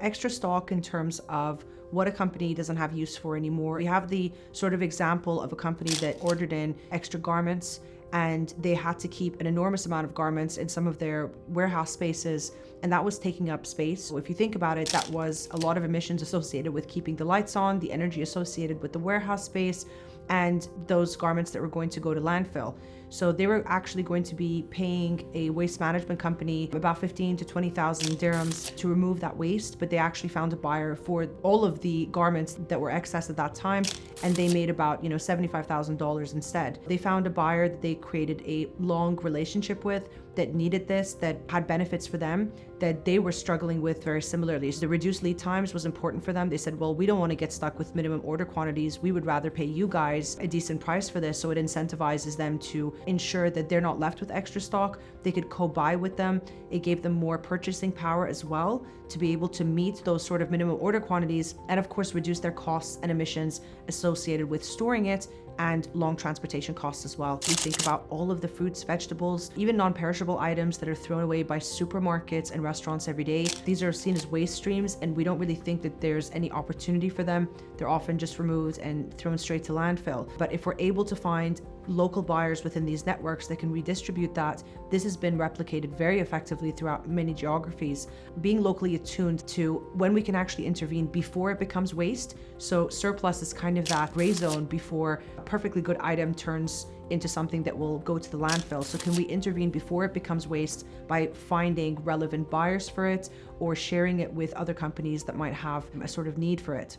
Extra stock in terms of what a company doesn't have use for anymore. You have the sort of example of a company that ordered in extra garments and they had to keep an enormous amount of garments in some of their warehouse spaces, and that was taking up space. So if you think about it, that was a lot of emissions associated with keeping the lights on, the energy associated with the warehouse space, and those garments that were going to go to landfill. So they were actually going to be paying a waste management company about 15 to 20,000 dirhams to remove that waste, but they actually found a buyer for all of the garments that were excess at that time, and they made about $75,000 instead. They found a buyer that they created a long relationship with that needed this, that had benefits for them that they were struggling with very similarly. So the reduced lead times was important for them. They said, well, we don't want to get stuck with minimum order quantities. We would rather pay you guys a decent price for this. So it incentivizes them to ensure that they're not left with extra stock. They could co-buy with them. It gave them more purchasing power as well to be able to meet those sort of minimum order quantities, and of course reduce their costs and emissions associated with storing it and long transportation costs as well. We think about all of the fruits, vegetables, even non-perishable items that are thrown away by supermarkets and restaurants every day. These are seen as waste streams, and we don't really think that there's any opportunity for them. They're often just removed and thrown straight to landfill. But if we're able to find local buyers within these networks that can redistribute that, this has been replicated very effectively throughout many geographies. Being locally attuned to when we can actually intervene before it becomes waste. So surplus is kind of that gray zone before a perfectly good item turns into something that will go to the landfill. So can we intervene before it becomes waste by finding relevant buyers for it or sharing it with other companies that might have a sort of need for it?